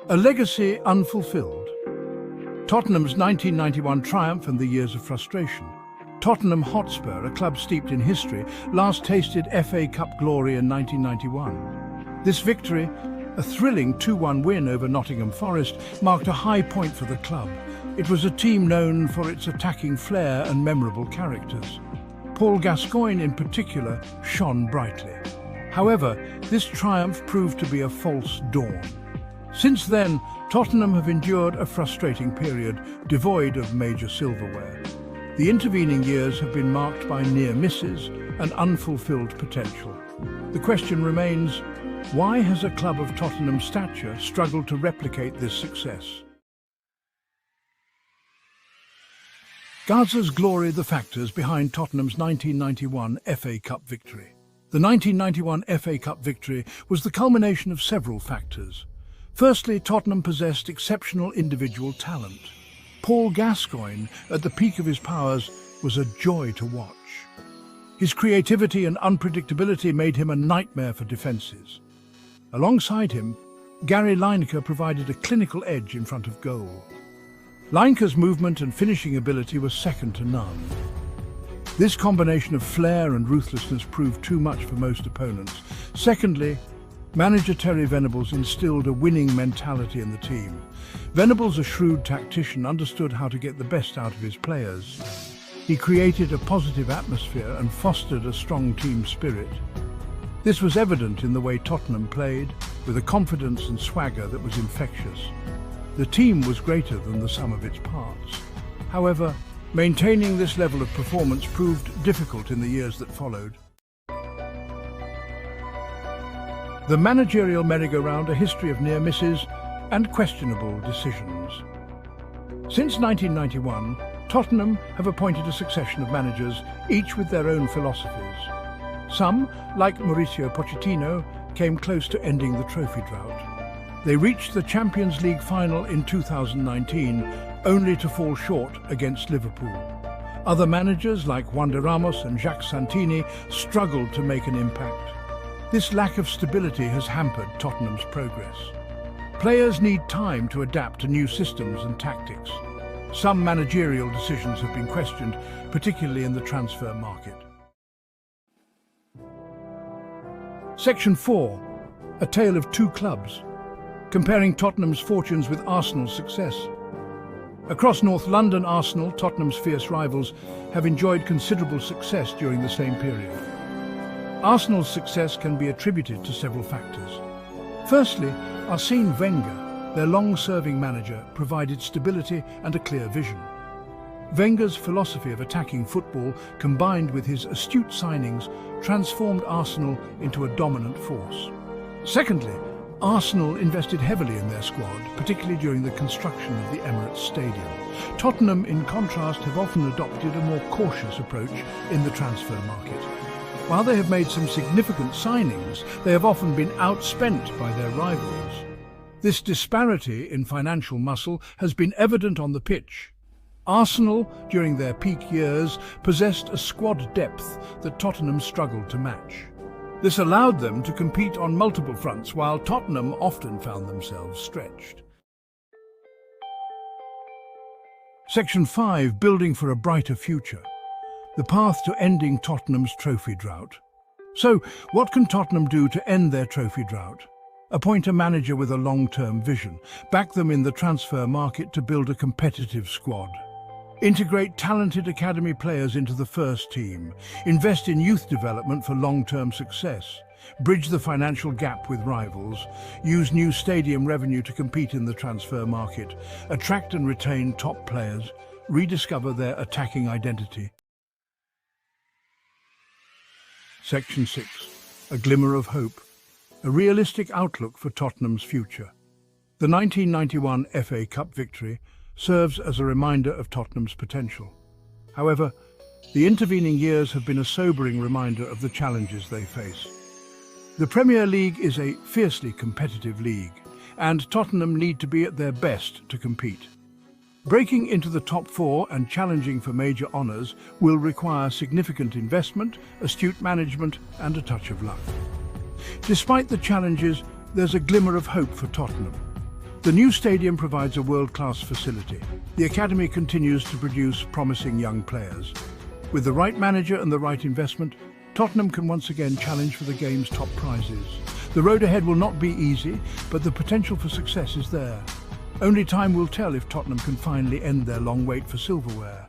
A legacy unfulfilled. Tottenham's 1991 triumph and the years of frustration. Tottenham Hotspur, a club steeped in history, last tasted FA Cup glory in 1991. This victory, a thrilling 2-1 win over Nottingham Forest, marked a high point for the club. It was a team known for its attacking flair and memorable characters. Paul Gascoigne in particular shone brightly. However, this triumph proved to be a false dawn. Since then, Tottenham have endured a frustrating period, devoid of major silverware. The intervening years have been marked by near misses and unfulfilled potential. The question remains, why has a club of Tottenham's stature struggled to replicate this success? Gaza's glory the factors behind Tottenham's 1991 FA Cup victory. The 1991 FA Cup victory was the culmination of several factors. Firstly, Tottenham possessed exceptional individual talent. Paul Gascoigne, at the peak of his powers, was a joy to watch. His creativity and unpredictability made him a nightmare for defences. Alongside him, Gary Lineker provided a clinical edge in front of goal. Lineker's movement and finishing ability was second to none. This combination of flair and ruthlessness proved too much for most opponents. Secondly, manager Terry Venables instilled a winning mentality in the team. Venables, a shrewd tactician, understood how to get the best out of his players. He created a positive atmosphere and fostered a strong team spirit. This was evident in the way Tottenham played, with a confidence and swagger that was infectious. The team was greater than the sum of its parts. However, maintaining this level of performance proved difficult in the years that followed. The managerial merry-go-round, a history of near misses and questionable decisions. Since 1991, Tottenham have appointed a succession of managers, each with their own philosophies. Some, like Mauricio Pochettino, came close to ending the trophy drought. They reached the Champions League final in 2019, only to fall short against Liverpool. Other managers, like Juan de Ramos and Jacques Santini, struggled to make an impact. This lack of stability has hampered Tottenham's progress. Players need time to adapt to new systems and tactics. Some managerial decisions have been questioned, particularly in the transfer market. Section 4. A tale of two clubs, comparing Tottenham's fortunes with Arsenal's success. Across North London, Arsenal, Tottenham's fierce rivals, have enjoyed considerable success during the same period. Arsenal's success can be attributed to several factors. Firstly, Arsene Wenger, their long-serving manager, provided stability and a clear vision. Wenger's philosophy of attacking football, combined with his astute signings, transformed Arsenal into a dominant force. Secondly, Arsenal invested heavily in their squad, particularly during the construction of the Emirates Stadium. Tottenham, in contrast, have often adopted a more cautious approach in the transfer market. While they have made some significant signings, they have often been outspent by their rivals. This disparity in financial muscle has been evident on the pitch. Arsenal, during their peak years, possessed a squad depth that Tottenham struggled to match. This allowed them to compete on multiple fronts, while Tottenham often found themselves stretched. Section 5. Building for a brighter future. The path to ending Tottenham's trophy drought. So, what can Tottenham do to end their trophy drought? Appoint a manager with a long-term vision. Back them in the transfer market to build a competitive squad. Integrate talented academy players into the first team. Invest in youth development for long-term success. Bridge the financial gap with rivals. Use new stadium revenue to compete in the transfer market. Attract and retain top players. Rediscover their attacking identity. Section 6. A glimmer of hope. A realistic outlook for Tottenham's future. The 1991 FA Cup victory serves as a reminder of Tottenham's potential. However, the intervening years have been a sobering reminder of the challenges they face. The Premier League is a fiercely competitive league, and Tottenham need to be at their best to compete. Breaking into the top four and challenging for major honours will require significant investment, astute management, and a touch of luck. Despite the challenges, there's a glimmer of hope for Tottenham. The new stadium provides a world-class facility. The academy continues to produce promising young players. With the right manager and the right investment, Tottenham can once again challenge for the game's top prizes. The road ahead will not be easy, but the potential for success is there. Only time will tell if Tottenham can finally end their long wait for silverware.